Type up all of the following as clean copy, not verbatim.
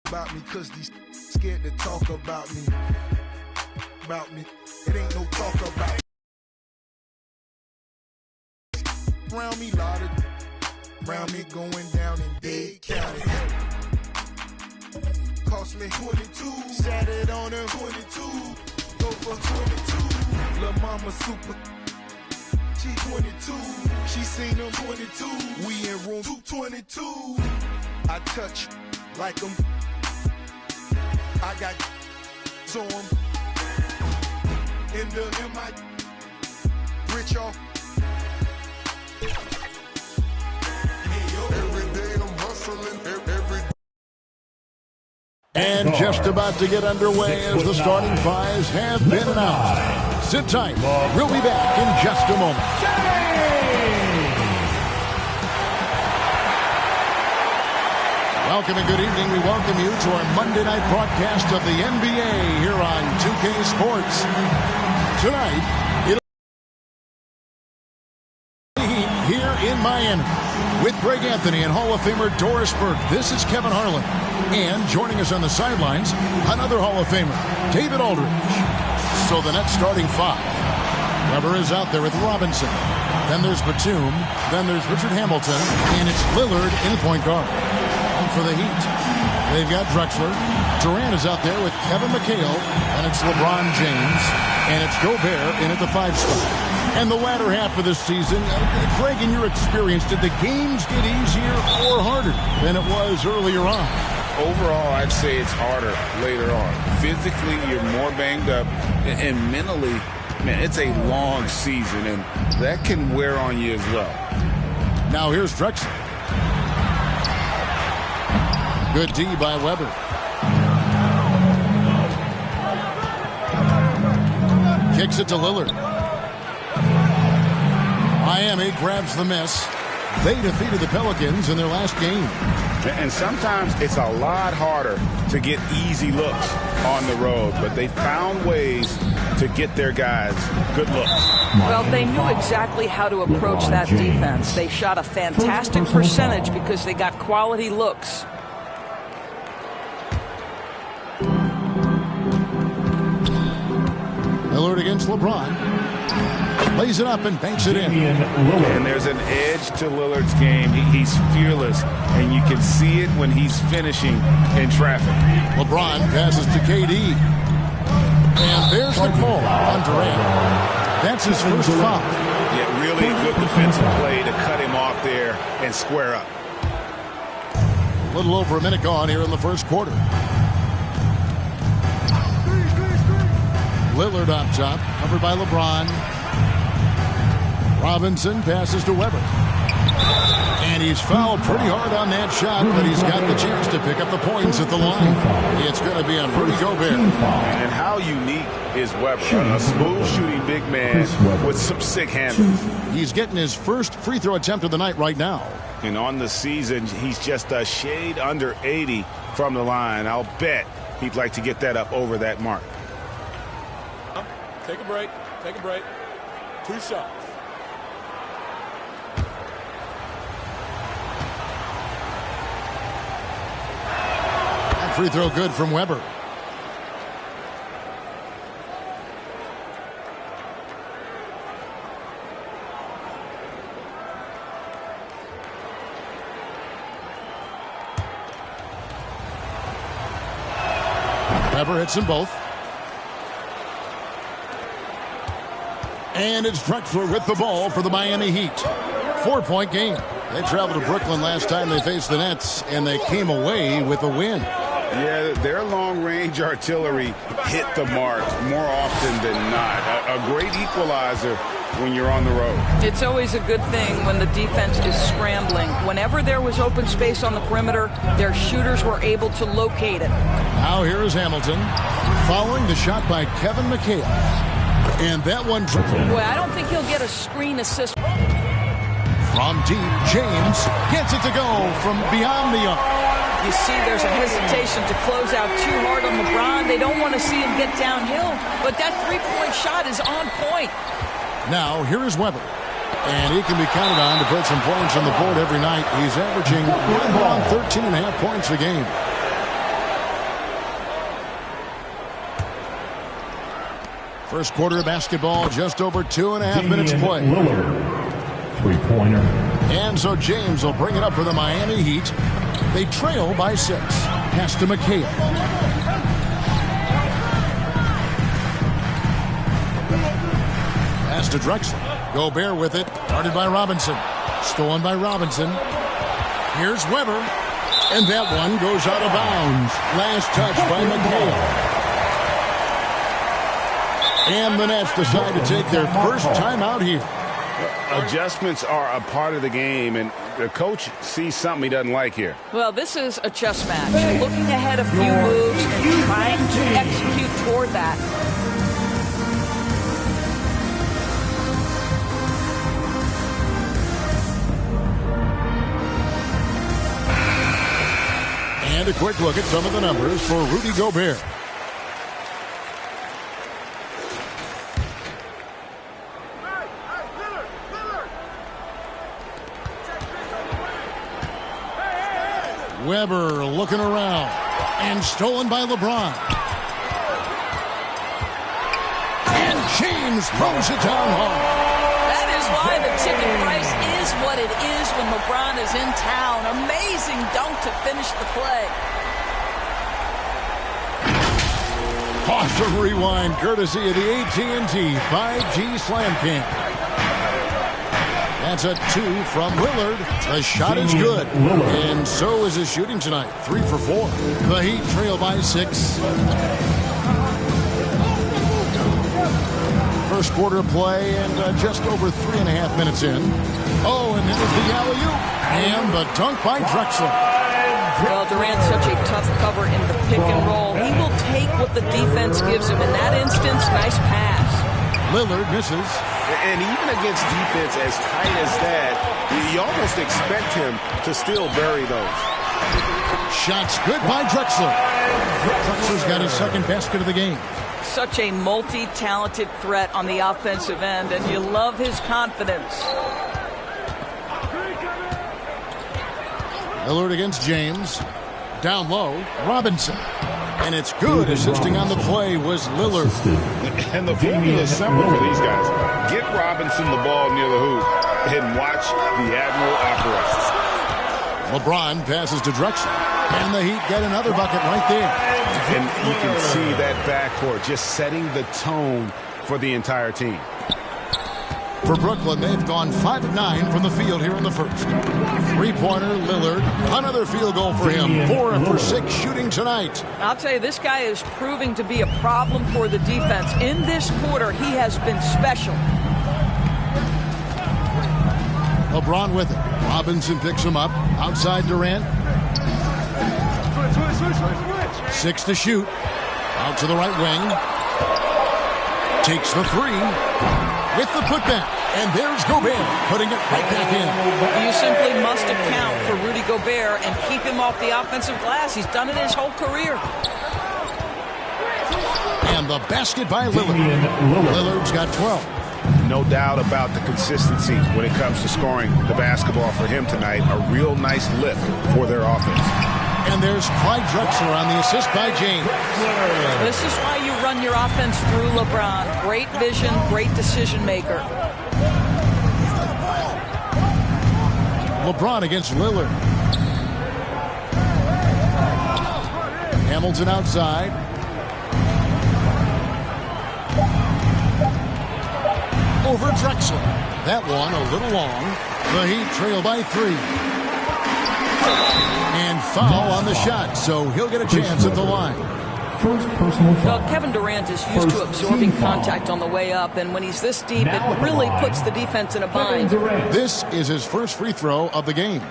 about me, cause these scared to talk about me. It ain't no talk about me. Around me, lot of around me going down in Dade County. Cost me 22, sat it on her 22, go for 22. Lil' mama super, she 22, she seen them 22. We in room 222. I touch like them. I got so I'm in the MI rich off. Every day I'm hustling, every day. And just about to get underway as the starting fives have been announced. Sit tight. We'll be back in just a moment. Welcome and good evening. We welcome you to our Monday night broadcast of the NBA here on 2K Sports. Tonight, it'll be here in Miami with Greg Anthony and Hall of Famer Doris Burke. This is Kevin Harlan. And joining us on the sidelines, another Hall of Famer, David Aldridge. So the next starting five. Weber is out there with Robinson. Then there's Batum. Then there's Richard Hamilton. And it's Lillard in point guard. And for the Heat, they've got Drexler. Durant is out there with Kevin McHale. And it's LeBron James. And it's Gobert in at the 5 spot. And the latter half of this season, Greg, in your experience, did the games get easier or harder than it was earlier on? Overall, I'd say it's harder later on. Physically, you're more banged up. And mentally, man, it's a long season, and that can wear on you as well. Now here's Drexler. Good D by Weber. Kicks it to Lillard. Miami grabs the miss. They defeated the Pelicans in their last game. And sometimes it's a lot harder to get easy looks on the road, but they found ways to get their guys good looks. Well, they knew exactly how to approach that defense. They shot a fantastic percentage because they got quality looks. Lillard against LeBron. Lays it up and banks it in. And there's an edge to Lillard's game. He's fearless, and you can see it when he's finishing in traffic. LeBron passes to KD. And there's the call on Durant. That's his first foul. Yeah, really good defensive play to cut him off there and square up. A little over a minute gone here in the first quarter. Lillard on top, covered by LeBron. Robinson passes to Weber. And he's fouled pretty hard on that shot, but he's got the chance to pick up the points at the line. It's going to be on Rudy Gobert. And how unique is Weber? A smooth shooting big man with some sick handles. He's getting his first free throw attempt of the night right now. And on the season, he's just a shade under 80 from the line. I'll bet he'd like to get that up over that mark. Take a break. Take a break. 2 shots. That free throw good from Weber. Weber hits them both. And it's Drexler with the ball for the Miami Heat. 4-point game. They traveled to Brooklyn last time they faced the Nets, and they came away with a win. Yeah, their long-range artillery hit the mark more often than not. A great equalizer when you're on the road. It's always a good thing when the defense is scrambling. Whenever there was open space on the perimeter, their shooters were able to locate it. Now here is Hamilton following the shot by Kevin McHale. And that one... Boy, I don't think he'll get a screen assist. From deep, James gets it to go from beyond the arc. You see there's a hesitation to close out too hard on LeBron. They don't want to see him get downhill, but that three-point shot is on point. Now, here is Weber. And he can be counted on to put some points on the board every night. He's averaging right around 13.5 points a game. First quarter of basketball, just over 2.5 minutes play. Three-pointer. And so James will bring it up for the Miami Heat. They trail by 6. Pass to McHale. Pass to Drexler. Gobert with it. Guarded by Robinson. Stolen by Robinson. Here's Weber. And that one goes out of bounds. Last touch by McHale. And the Nets decide to take their first timeout here. Adjustments are a part of the game, and the coach sees something he doesn't like here. Well, this is a chess match. Looking ahead a few moves and trying to execute toward that. And a quick look at some of the numbers for Rudy Gobert. Weber looking around and stolen by LeBron. And James throws it down hard. That is why the ticket price is what it is when LeBron is in town. Amazing dunk to finish the play. Pause and rewind courtesy of the AT&T 5G Slam Cam. That's a 2 from Lillard. The shot is good. And so is his shooting tonight. 3 for 4. The Heat trail by 6. First quarter of play and just over 3.5 minutes in. Oh, and there's the alley-oop. And the dunk by Drexler. Well, Durant's such a tough cover in the pick and roll. He will take what the defense gives him. In that instance, nice pass. Lillard misses. And even against defense as tight as that, you almost expect him to still bury those. Shots good by Drexler. Drexler's got his second basket of the game. Such a multi-talented threat on the offensive end, and you love his confidence. Lillard against James. Down low, Robinson. And it's good. Assisting on the play was Lillard. And the formula is simple for these guys. Get Robinson the ball near the hoop and watch the Admiral operate. LeBron passes to Drexler. And the Heat get another bucket right there. And you can see that backcourt just setting the tone for the entire team. For Brooklyn, they've gone 5 of 9 from the field here in the first. Three-pointer, Lillard. Another field goal for him. 4 for 6 shooting tonight. I'll tell you, this guy is proving to be a problem for the defense. In this quarter, he has been special. LeBron with it. Robinson picks him up. Outside Durant. 6 to shoot. Out to the right wing. Takes the 3. With the putback. And there's Gobert putting it right back in. You simply must account for Rudy Gobert and keep him off the offensive glass. He's done it his whole career. And the basket by Lillard. Lillard's got 12. No doubt about the consistency when it comes to scoring the basketball for him tonight. A real nice lift for their offense. And there's Clyde Drexler on the assist by James. This is why you run your offense through LeBron. Great vision, great decision maker. LeBron against Lillard. Hamilton outside. Over Drexler. That one a little long. The Heat trail by 3. And foul on the shot, so he'll get a chance at the line. First personal foul. Well, Kevin Durant is used to absorbing contact on the way up, and when he's this deep, it really puts the defense in a bind. This is his first free throw of the game.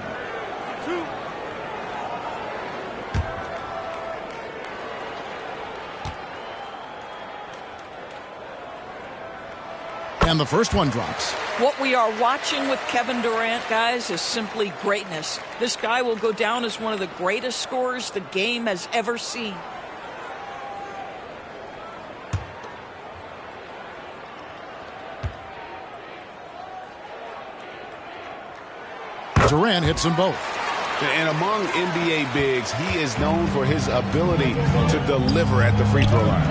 And the first one drops. What we are watching with Kevin Durant, guys, is simply greatness. This guy will go down as one of the greatest scorers the game has ever seen. Durant hits them both. And among NBA bigs, he is known for his ability to deliver at the free throw line.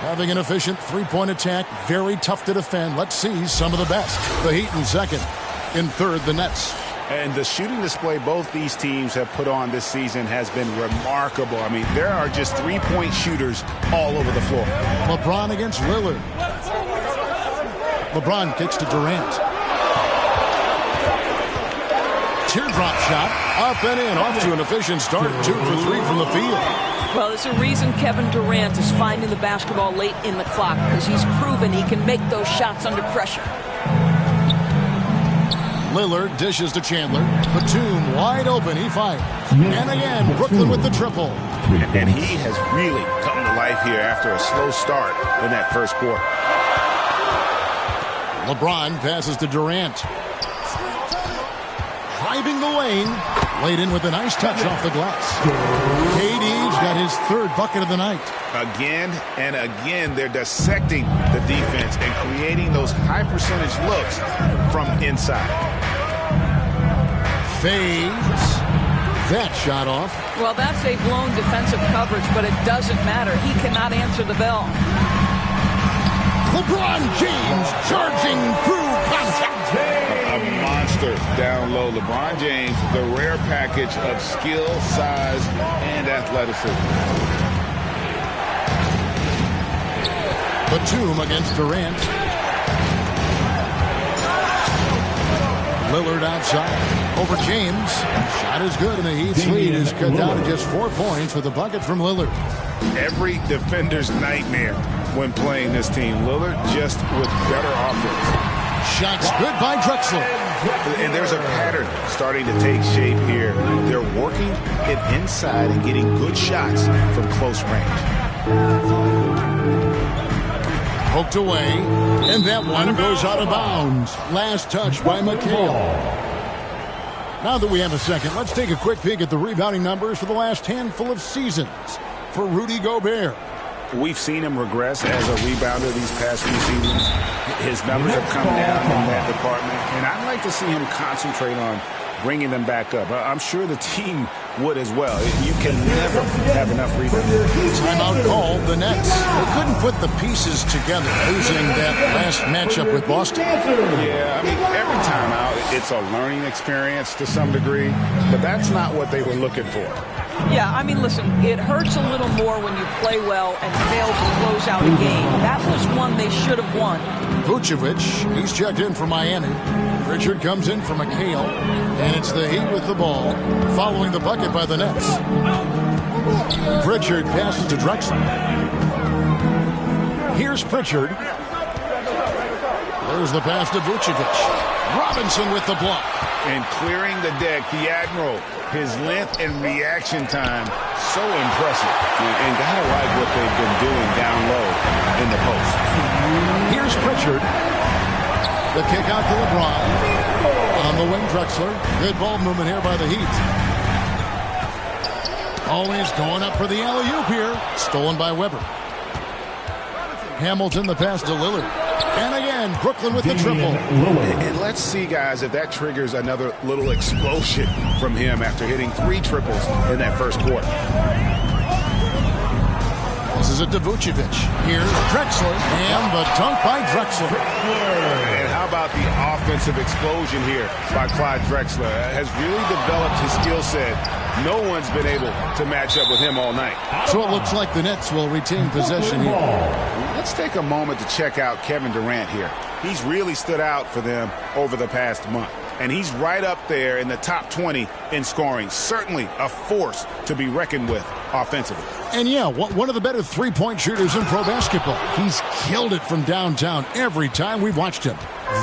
Having an efficient three-point attack, very tough to defend. Let's see some of the best. The Heat in second. In third, the Nets. And the shooting display both these teams have put on this season has been remarkable. I mean, there are just three-point shooters all over the floor. LeBron against Lillard. LeBron kicks to Durant. Teardrop shot, up and in, off to an efficient start, 2 for 3 from the field. Well, there's a reason Kevin Durant is finding the basketball late in the clock, because he's proven he can make those shots under pressure. Lillard dishes to Chandler. Batum wide open, he fires. And again, Brooklyn with the triple. And he has really come to life here after a slow start in that first quarter. LeBron passes to Durant. Driving the lane. Laid in with a nice touch off the glass. KD's got his third bucket of the night. Again and again, they're dissecting the defense and creating those high percentage looks from inside. Fades. That shot off. Well, that's a blown defensive coverage, but it doesn't matter. He cannot answer the bell. LeBron James charging through contact. A monster down low. LeBron James, the rare package of skill, size, and athleticism. Batum against Durant. Lillard outside. Over James. Shot is good, and the Heat's lead is cut down to just 4 points with a bucket from Lillard. Every defender's nightmare when playing this team. Lillard just with better offense. Shots good by Drexler. And there's a pattern starting to take shape here. They're working it inside and getting good shots from close range. Poked away, and that one goes out of bounds. Last touch by McHale. Now that we have a second, let's take a quick peek at the rebounding numbers for the last handful of seasons for Rudy Gobert. We've seen him regress as a rebounder these past few seasons. His numbers have come down in that department, and I'd like to see him concentrate on bringing them back up. I'm sure the team would as well. You can never have enough rebounds. Timeout called the Nets. They couldn't put the pieces together, losing that last matchup with Boston. Yeah, I mean, every timeout, it's a learning experience to some degree, but that's not what they were looking for. Yeah, I mean, listen, it hurts a little more when you play well and fail to close out a game. That was one they should have won. Vucevic, he's checked in for Miami. Pritchard comes in for McHale, and it's the Heat with the ball, following the bucket by the Nets. Pritchard passes to Drexler. Here's Pritchard. There's the pass to Vucevic. Robinson with the block. And clearing the deck, the Admiral, his length and reaction time, so impressive. And gotta like what they've been doing down low in the post. Here's Pritchard. The kick out to LeBron. On the wing, Drexler. Good ball movement here by the Heat. Always going up for the alley-oop here. Stolen by Weber. Hamilton the pass to Lillard. And again, Brooklyn with the triple. And let's see, guys, if that triggers another little explosion from him after hitting 3 triples in that first quarter. This is it to Vucevic. Here's Drexler. And the dunk by Drexler. And how about the offensive explosion here by Clyde Drexler? Has really developed his skill set. No one's been able to match up with him all night. So it looks like the Nets will retain possession here. Let's take a moment to check out Kevin Durant here. He's really stood out for them over the past month. And he's right up there in the top 20 in scoring. Certainly a force to be reckoned with offensively. And yeah, one of the better three-point shooters in pro basketball. He's killed it from downtown every time we've watched him.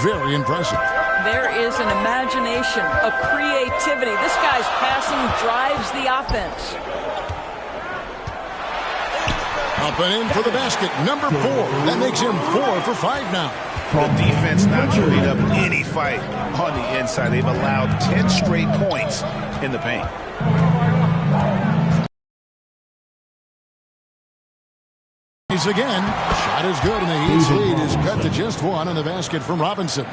Very impressive. There is an imagination, a creativity. This guy's passing drives the offense. Up and in for the basket, number 4. That makes him 4 for 5 now. The defense not giving up any fight on the inside. They've allowed 10 straight points in the paint. He's again. Shot is good, and the Heat's lead is cut to just 1 on the basket from Robinson.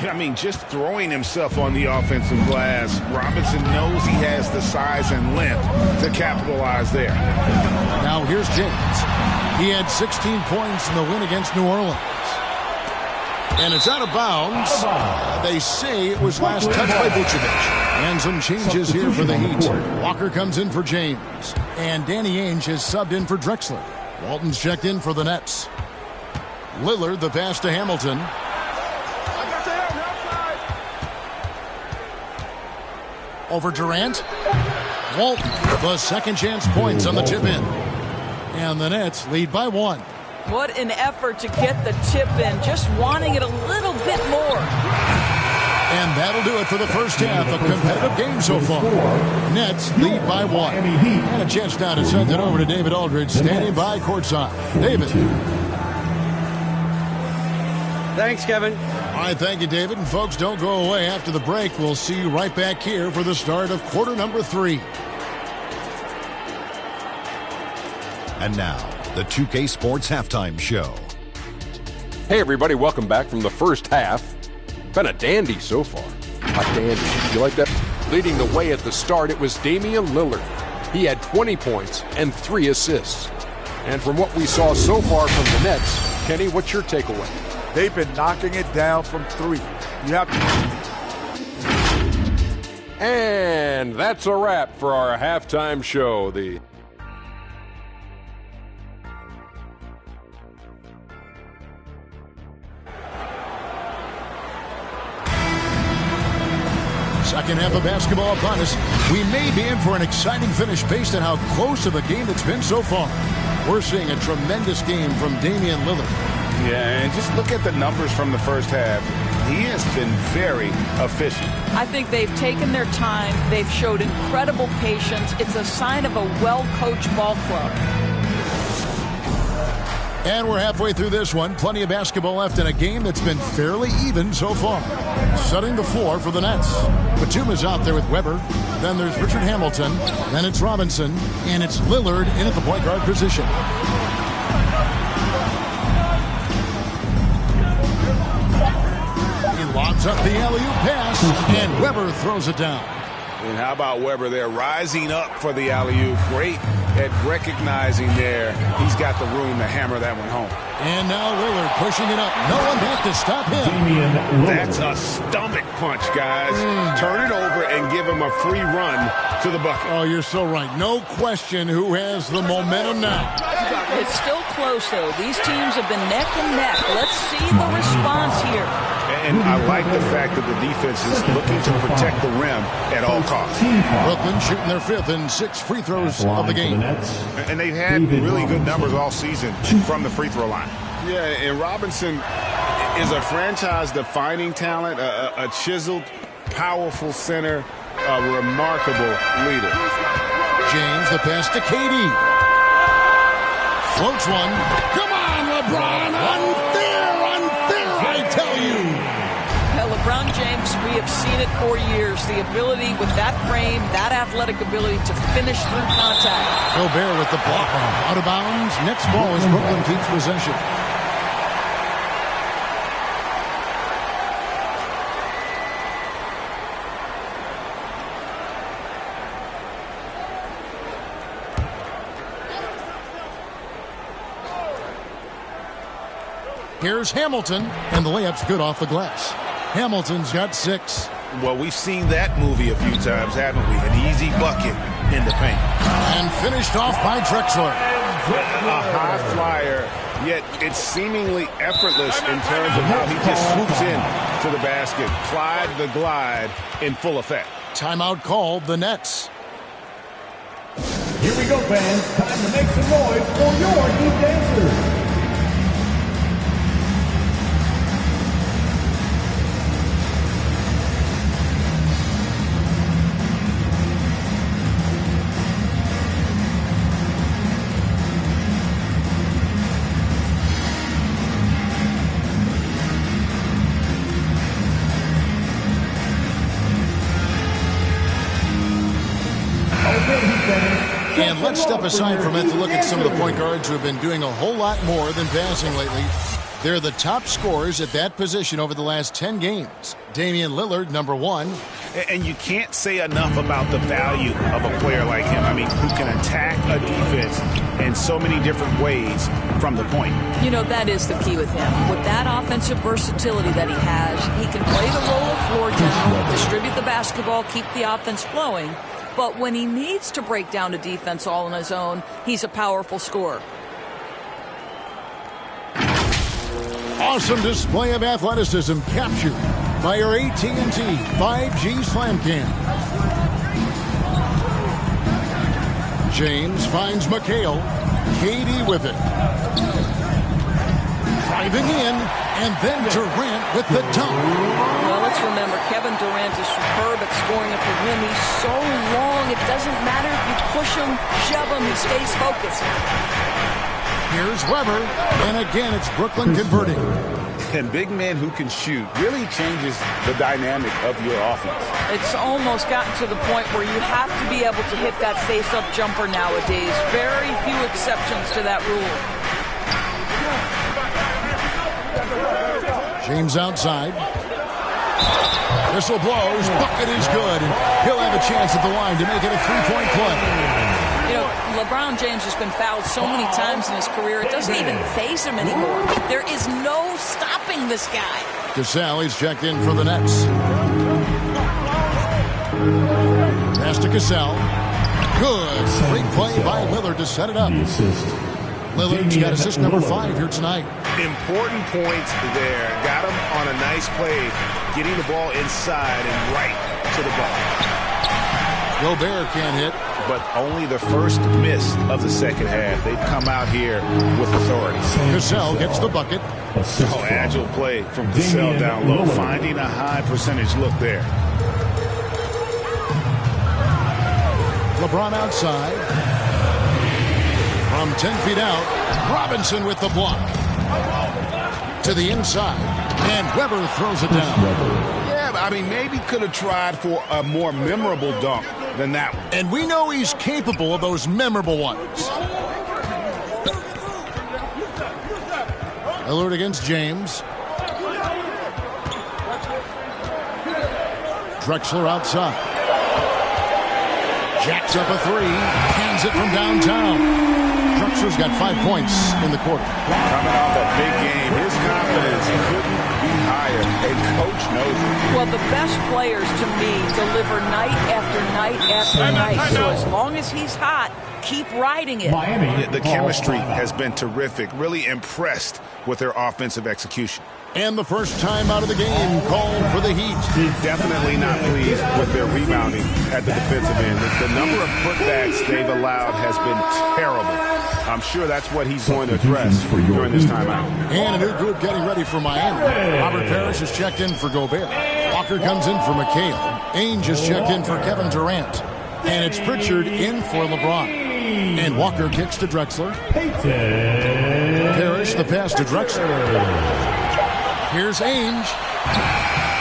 I mean, just throwing himself on the offensive glass. Robinson knows he has the size and length to capitalize there. Now here's James. He had 16 points in the win against New Orleans. And it's out of bounds. They say it was last touched by Vucevic. And some changes here for the Heat. Walker comes in for James. And Danny Ainge has subbed in for Drexler. Walton's checked in for the Nets. Lillard, the pass to Hamilton. Over Durant. Walton, the second chance points on the tip in. And the Nets lead by 1. What an effort to get the tip in, just wanting it a little bit more. And that'll do it for the first half. A competitive game so far. Nets lead by 1. And a chance now to send it over to David Aldridge, standing by courtside. David. Thanks, Kevin. All right, thank you, David. And folks, don't go away. After the break, we'll see you right back here for the start of quarter number 3. And now, the 2K Sports Halftime Show. Hey, everybody, welcome back from the first half. Been a dandy so far. A dandy. You like that? Leading the way at the start, it was Damian Lillard. He had 20 points and 3 assists. And from what we saw so far from the Nets, Kenny, what's your takeaway? They've been knocking it down from 3. You have to. And that's a wrap for our halftime show. Second half of basketball upon us. We may be in for an exciting finish based on how close of a game it's been so far. We're seeing a tremendous game from Damian Lillard. Yeah, and just look at the numbers from the first half. He has been very efficient. I think they've taken their time. They've showed incredible patience. It's a sign of a well-coached ball club. And we're halfway through this one. Plenty of basketball left in a game that's been fairly even so far. Setting the floor for the Nets. Batuma's out there with Weber. Then there's Richard Hamilton. Then it's Robinson. And it's Lillard in at the point guard position. He lobs up the alley-oop pass. And Weber throws it down. And how about Weber there rising up for the alley-oop? Great at recognizing there. He's got the room to hammer that one home. And now Lillard pushing it up. No one back to stop him. That's a stomach punch, guys. Turn it over and give him a free run to the bucket. Oh, you're so right. No question who has the momentum now. It's still close, though. These teams have been neck and neck. Let's see the response here. And I like the fact that the defense is looking to protect the rim at all costs. Brooklyn shooting their 5th and 6th free throws of the game. And they've had really good numbers all season from the free throw line. Yeah, and Robinson is a franchise-defining talent, a chiseled, powerful center, a remarkable leader. James, the pass to KD. Floats one. Come on, LeBron. Unfair, I tell you. LeBron James, we have seen it for years. The ability with that frame, that athletic ability to finish through contact. Gobert with the block. Out of bounds. Next ball as Brooklyn keeps possession. Here's Hamilton, and the layup's good off the glass. Hamilton's got 6. Well, we've seen that movie a few times, haven't we? An easy bucket in the paint. And finished off by Drexler. A high flyer, yet it's seemingly effortless in terms of how he just swoops in to the basket. Clyde the glide in full effect. Timeout called, the Nets. Here we go, fans. Time to make some noise for your new dancers. And let's step aside from it to look at some of the point guards who have been doing a whole lot more than passing lately. They're the top scorers at that position over the last 10 games. Damian Lillard, number 1. And you can't say enough about the value of a player like him. I mean, who can attack a defense in so many different ways from the point. You know, that is the key with him. With that offensive versatility that he has, he can play the role of floor general, distribute the basketball, keep the offense flowing. But when he needs to break down a defense all on his own, he's a powerful scorer. Awesome display of athleticism captured by your AT&T 5G Slam Cam. James finds McHale. Katie with it. Driving in, and then Durant with the dunk. Well, let's remember, Kevin Durant is superb at scoring at the rim. He's so long, it doesn't matter if you push him, shove him, he stays focused. Here's Weber, and again it's Brooklyn converting. And big men who can shoot really changes the dynamic of your offense. It's almost gotten to the point where you have to be able to hit that face-up jumper nowadays. Very few exceptions to that rule. James outside. Whistle blows. Bucket is good. And he'll have a chance at the line to make it a three-point play. You know, LeBron James has been fouled so many times in his career, it doesn't even faze him anymore. There is no stopping this guy. Cassell, he's checked in for the Nets. Pass to Cassell. Good. Great play by Lillard to set it up. Lillard's got assist number 5 here tonight. Important points there. Got him on a nice play, getting the ball inside and right to the ball. Gobert can't hit. But only the first miss of the second half. They've come out here with authority. Cassell gets the bucket. Oh, agile play from Cassell down low, finding a high percentage look there. LeBron outside. From 10 feet out, Robinson with the block. To the inside, and Weber throws it down. Yeah, I mean, maybe could have tried for a more memorable dunk than that one. And we know he's capable of those memorable ones. Lillard against James. Drexler outside. Jacks up a 3. Hands it from downtown. Drexler's got 5 points in the quarter. Coming off a big game, his confidence couldn't be higher, and coach knows it. Well, the best players, to me, deliver night after night after night. So as long as he's hot, keep riding it. The chemistry has been terrific. Really impressed with their offensive execution. And the first time out of the game called for the Heat. Definitely not pleased with their rebounding at the defensive end. The number of putbacks they've allowed has been terrible. I'm sure that's what he's going to address during this timeout. And a new group getting ready for Miami. Robert Parrish has checked in for Gobert. Walker comes in for McHale. Ainge has checked in for Kevin Durant. And it's Pritchard in for LeBron. And Walker kicks to Drexler. Parrish the pass to Drexler. Here's Ainge.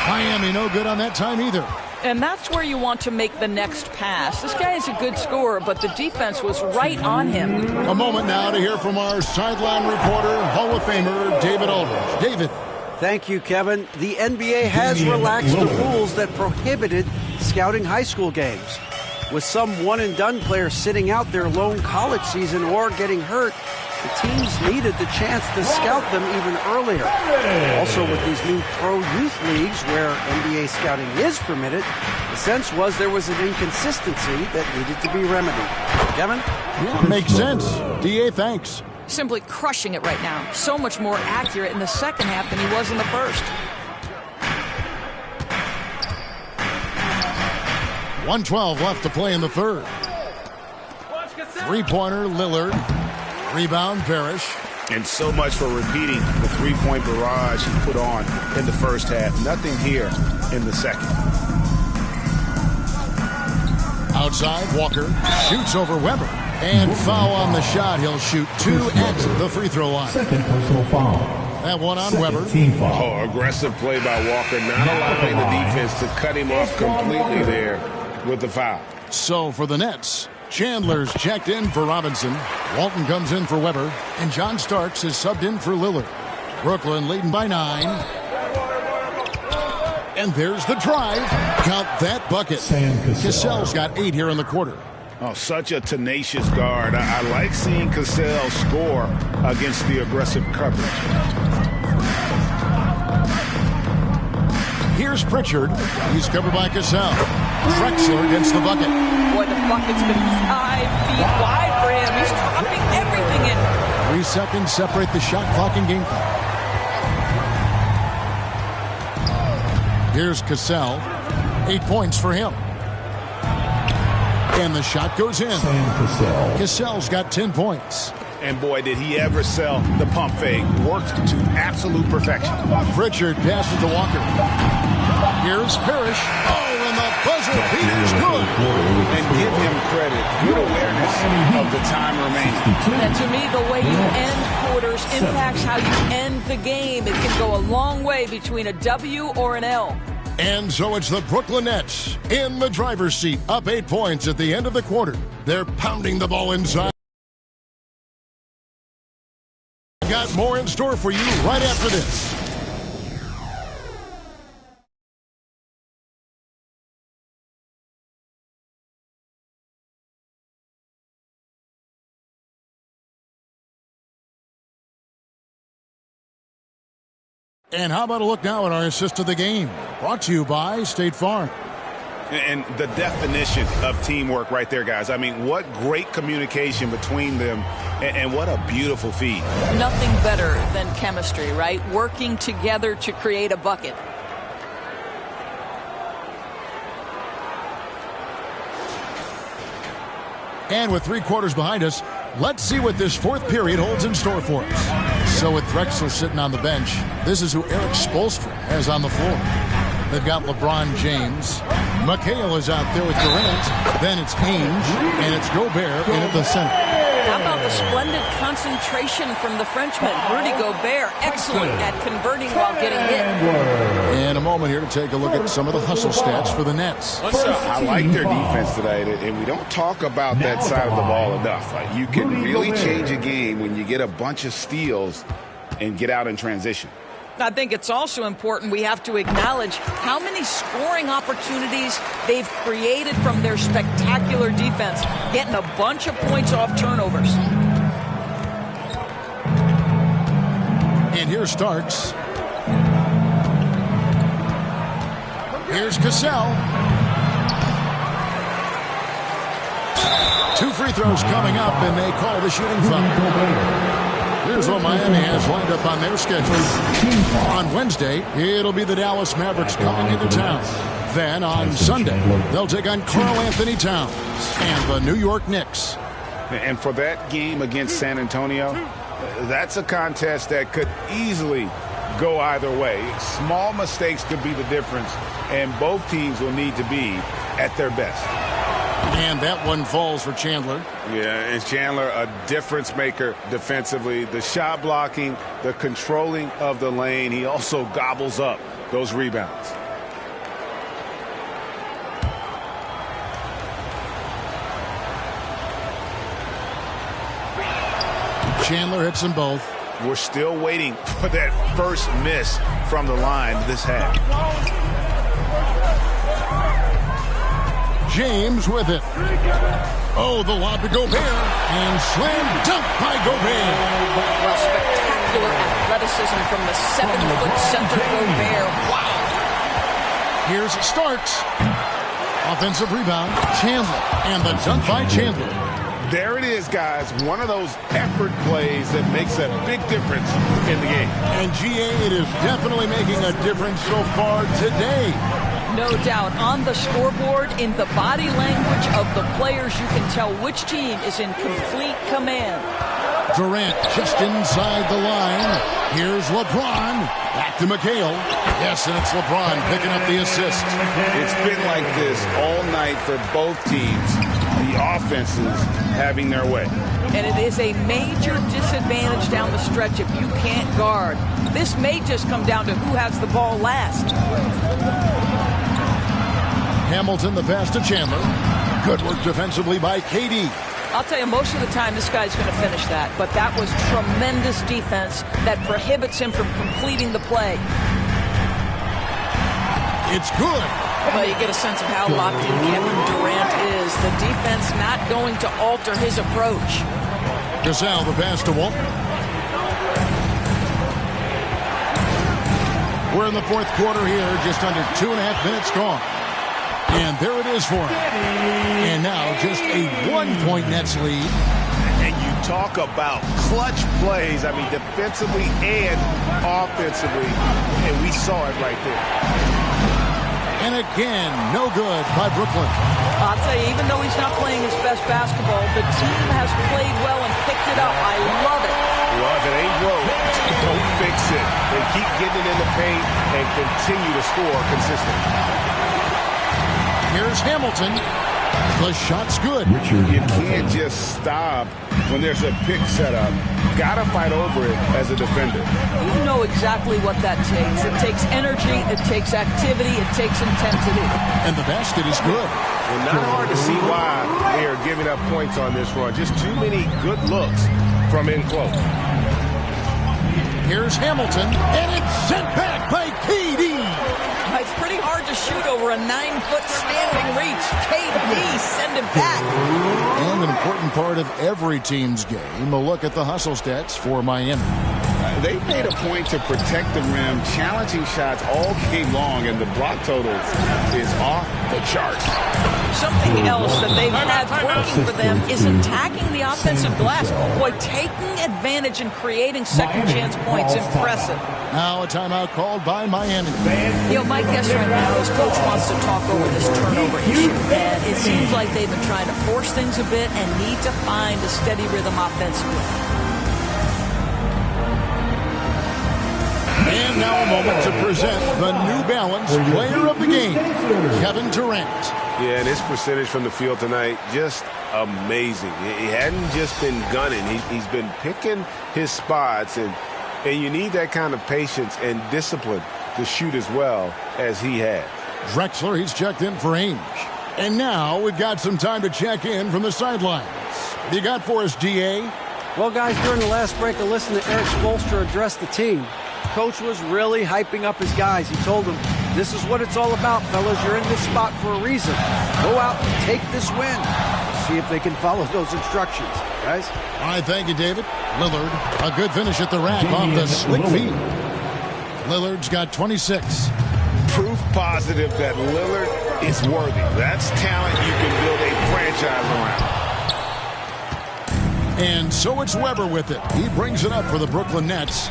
Miami no good on that time either. And that's where you want to make the next pass. This guy is a good scorer, but the defense was right on him. A moment now to hear from our sideline reporter, Hall of Famer David Aldridge. David. Thank you, Kevin. The NBA has relaxed the rules that prohibited scouting high school games. With some one-and-done players sitting out their lone college season or getting hurt, the teams needed the chance to scout them even earlier. Also, with these new pro-youth leagues where NBA scouting is permitted, the sense was there was an inconsistency that needed to be remedied. Kevin? Yeah, makes sense. DA, thanks. Simply crushing it right now. So much more accurate in the second half than he was in the first. 1:12 left to play in the third. Three-pointer, Lillard. Rebound, Parrish. And so much for repeating the three-point barrage he put on in the first half. Nothing here in the second. Outside, Walker shoots over Weber. And foul on the shot. He'll shoot 2 at the free throw line. Second personal foul. That one on Weber. Oh, aggressive play by Walker. Not allowing the defense to cut him off completely there with the foul. So for the Nets, Chandler's checked in for Robinson. Walton comes in for Weber. And John Starks is subbed in for Lillard. Brooklyn leading by 9. And there's the drive. Count that bucket. Cassell's got 8 here in the quarter. Oh, such a tenacious guard. I like seeing Cassell score against the aggressive coverage. Here's Pritchard. He's covered by Cassell. Drexler gets the bucket. Boy, the bucket's been 5 feet wide for him. He's dropping everything in. 3 seconds separate the shot clock and game clock. Here's Cassell. 8 points for him. And the shot goes in. Cassell's got 10 points. And boy, did he ever sell the pump fake. Worked to absolute perfection. Pritchard passes to Walker. Here's Parrish. Oh, and the buzzer beater's good. And give him credit. Good awareness of the time remaining. And to me, the way you end quarters impacts how you end the game. It can go a long way between a W or an L. And so it's the Brooklyn Nets in the driver's seat, up 8 points at the end of the quarter. They're pounding the ball inside. Got more in store for you right after this. And how about a look now at our assist of the game? Brought to you by State Farm. And the definition of teamwork right there, guys. I mean, what great communication between them, and what a beautiful feed. Nothing better than chemistry, right? Working together to create a bucket. And with 3 quarters behind us, let's see what this 4th period holds in store for us. So with Drexler sitting on the bench, this is who Eric Spoelstra has on the floor. They've got LeBron James. McHale is out there with Durant. Then it's Ainge, and it's Gobert in at the center. How about the splendid concentration from the Frenchman, Rudy Gobert, excellent at converting while getting hit. In a moment here to take a look at some of the hustle stats for the Nets. I like their defense today, and we don't talk about that side of the ball enough. You can really change a game when you get a bunch of steals and get out in transition. I think it's also important we have to acknowledge how many scoring opportunities they've created from their spectacular defense, getting a bunch of points off turnovers. And here's Starks. Here's Cassell. 2 free throws coming up, and they call the shooting foul. Here's what Miami has lined up on their schedule. On Wednesday, it'll be the Dallas Mavericks coming into town. Then on Sunday, they'll take on Karl Anthony Towns and the New York Knicks. And for that game against San Antonio, that's a contest that could easily go either way. Small mistakes could be the difference, and both teams will need to be at their best. And that one falls for Chandler. Yeah, and Chandler, a difference maker defensively. The shot blocking, the controlling of the lane. He also gobbles up those rebounds. Chandler hits them both. We're still waiting for that first miss from the line this half. James with it. Oh, the lob to Gobert. And slam dunk by Gobert. Well, spectacular athleticism from the 7-foot center Gobert. Wow. Here's Starks. Offensive rebound. Chandler. And the dunk by Chandler. There it is, guys. One of those effort plays that makes a big difference in the game. And GA, it is definitely making a difference so far today. No doubt. On the scoreboard, in the body language of the players, you can tell which team is in complete command. Durant just inside the line. Here's LeBron. Back to McHale. Yes, and it's LeBron picking up the assist. It's been like this all night for both teams. The offenses having their way. And it is a major disadvantage down the stretch if you can't guard. This may just come down to who has the ball last. Hamilton, the pass to Chandler. Good work defensively by KD. I'll tell you, most of the time this guy's going to finish that. But that was tremendous defense that prohibits him from completing the play. It's good. Well, you get a sense of how locked in Kevin Durant is. The defense not going to alter his approach. Gasol, the pass to Walton. We're in the fourth quarter here, just under 2.5 minutes gone. And there it is for him. And now just a 1-point Nets lead. And you talk about clutch plays, I mean, defensively and offensively. And we saw it right there. And again, no good by Brooklyn. I'll tell you, even though he's not playing his best basketball, the team has played well and picked it up. I love it. Well, if it ain't broke, don't fix it. And keep getting it in the paint and continue to score consistently. Here's Hamilton. The shot's good. You can't just stop when there's a pick set up. Gotta fight over it as a defender. You know exactly what that takes. It takes energy, it takes activity, it takes intensity. And the basket is good. Well, not hard to see why they are giving up points on this run. Just too many good looks from in close. Here's Hamilton, and it's sent back by KD. It's pretty hard to shoot over a 9-foot standing reach. KD, send it back. And an important part of every team's game, a look at the hustle stats for Miami. They made a point to protect the rim, challenging shots all game long, and the block total is off the charts. Something else that they've had working for them is attacking the offensive glass. Boy, taking advantage and creating second chance points, impressive. Now a timeout called by Miami. You know, my guess right now is Coach wants to talk over this turnover issue, and it seems like they've been trying to force things a bit and need to find a steady rhythm offensively. And now a moment to present the New Balance player of the game, Kevin Durant. Yeah, and his percentage from the field tonight, just amazing. He hadn't just been gunning. He's been picking his spots, and you need that kind of patience and discipline to shoot as well as he has. Drexler, he's checked in for Ainge. And now we've got some time to check in from the sidelines. What do you got for us, GA? Well, guys, during the last break, I listened to Eric Spoelstra address the team. Coach was really hyping up his guys. He told them, this is what it's all about, fellas. You're in this spot for a reason. Go out and take this win. See if they can follow those instructions, guys. All right, thank you, David. Lillard, a good finish at the rack off the slick feed. Lillard's got 26. Proof positive that Lillard is worthy. That's talent you can build a franchise around. And so it's Weber with it. He brings it up for the Brooklyn Nets.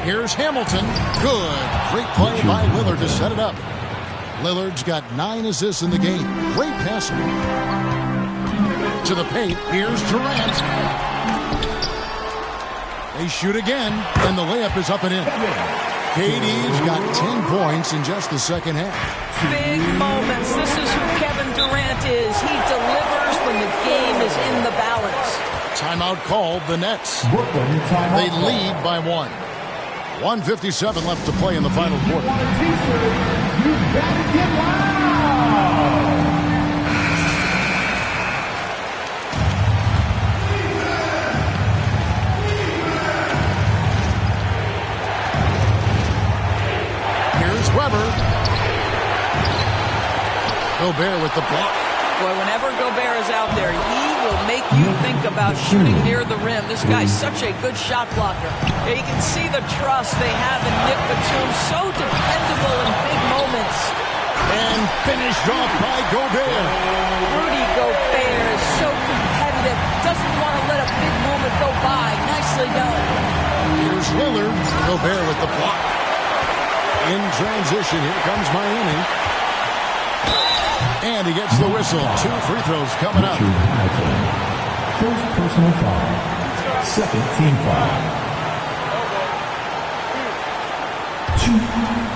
Here's Hamilton. Good. Great play by Lillard to set it up. Lillard's got 9 assists in the game. Great passer. To the paint. Here's Durant. They shoot again, and the layup is up and in. KD's got 10 points in just the second half. Big moments. This is who Kevin Durant is. He delivers when the game is in the balance. Timeout called the Nets. They lead by 1. 1:57 left to play in the final quarter. Here's Weber. Gobert with the block. Boy, whenever Gobert is out there, he will make you think about shooting near the rim. This guy's such a good shot blocker. You can see the trust they have in Nick Batum. So dependable in big moments. And finished off by Gobert. Rudy Gobert is so competitive. Doesn't want to let a big moment go by. Nicely done. Here's Lillard. Gobert with the block. In transition, here comes Miami. And he gets the whistle. 2 free throws coming up. First personal foul. Second team foul. 2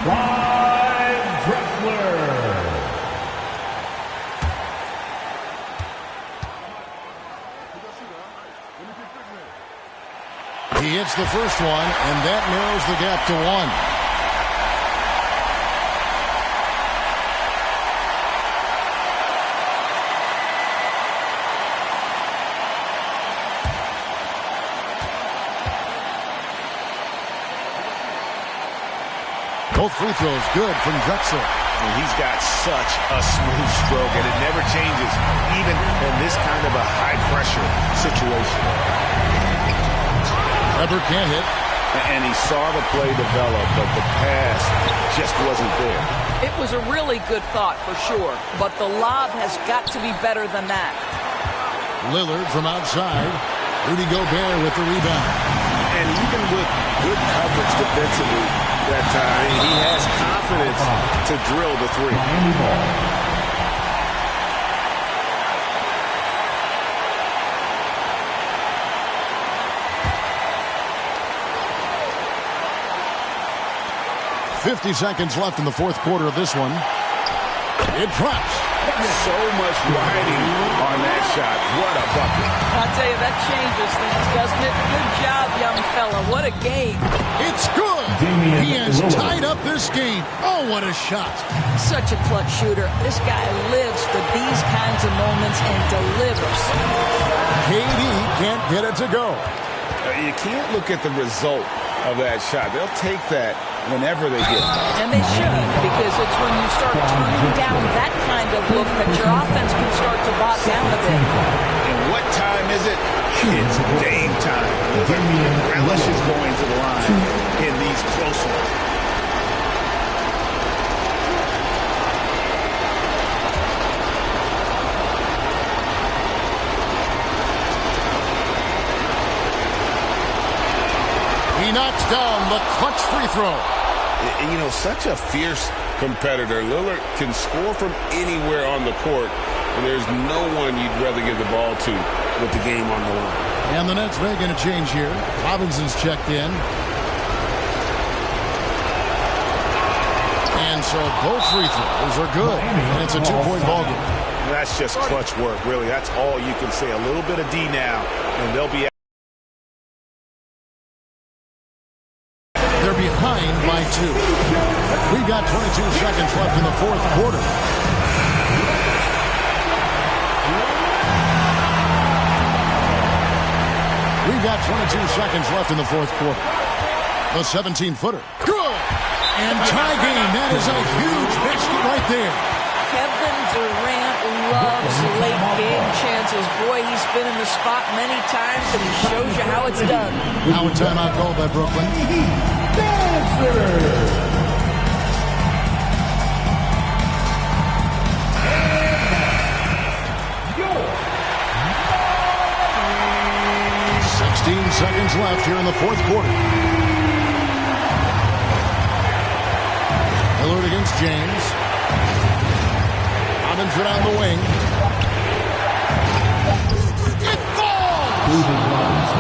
by Drexler. He hits the first one, and that narrows the gap to 1. Both free throws good from Drexler. And he's got such a smooth stroke, and it never changes, even in this kind of a high-pressure situation. Weber can't hit. And he saw the play develop, but the pass just wasn't there. It was a really good thought, for sure, but the lob has got to be better than that. Lillard from outside. Rudy Gobert with the rebound. And even with good coverage defensively that time, he has confidence to drill the three. Miami ball. .50 seconds left in the fourth quarter of this one. It drops. So much riding on that shot. What a bucket. I'll tell you, that changes things, doesn't it? Good job, young fella. What a game. It's good. He has tied up this game. Oh, what a shot. Such a clutch shooter. This guy lives for these kinds of moments and delivers. KD can't get it to go. You can't look at the result of that shot. They'll take that whenever they get it. And they should, because it's when you start turning down that kind of look that your offense can start to bog down a bit. And what time is it? It's Dame time. Relish is going to the line in these close ones. He knocks down the clutch free throw. You know, such a fierce competitor. Lillard can score from anywhere on the court, and there's no one you'd rather give the ball to with the game on the line. And the Nets making a change here. Robinson's checked in. And so both free throws are good. And it's a two-point ball game. That's just clutch work, really. That's all you can say. A little bit of D now, and they'll be behind by 2. We've got 22 seconds left in the fourth quarter. We've got 22 seconds left in the fourth quarter. The 17-footer. Good! And tie game. That is a huge basket right there. Kevin Durant loves late game chances. Boy, he's been in the spot many times, and he shows you how it's done. Now a timeout called by Brooklyn. Dancer. 16 seconds left here in the fourth quarter. Lillard against James. Robinson on the wing. It falls!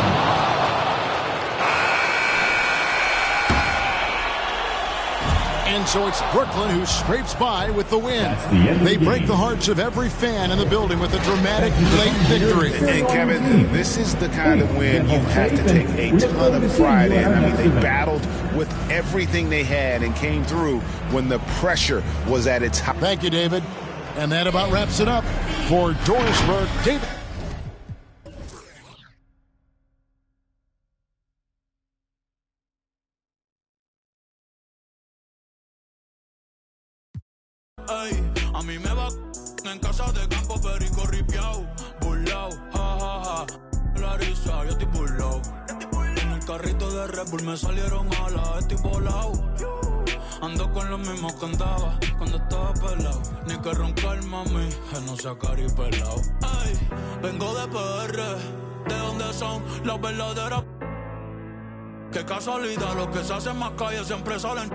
And so it's Brooklyn who scrapes by with the win. They break the hearts of every fan in the building with a dramatic late victory. And Kevin, this is the kind of win you have to take a ton of pride in. I mean, they battled with everything they had and came through when the pressure was at its height. Thank you, David. And that about wraps it up for Dorisburg. David. A mí me va en casa de campo, perico ripiao, burlao, ja, ja, ja. Larissa, yo estoy burlao. En el carrito de Red Bull me salieron alas, estoy volao. Ando con los mismos que andaba cuando estaba pelado. Ni que roncar, mami, que no sea caripelao. Ay, vengo de PR, de donde son las verdaderas. Qué casualidad, los que se hacen más calle siempre salen.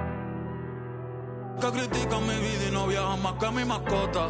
Que critican mi vida y no viajan más que mi mascota.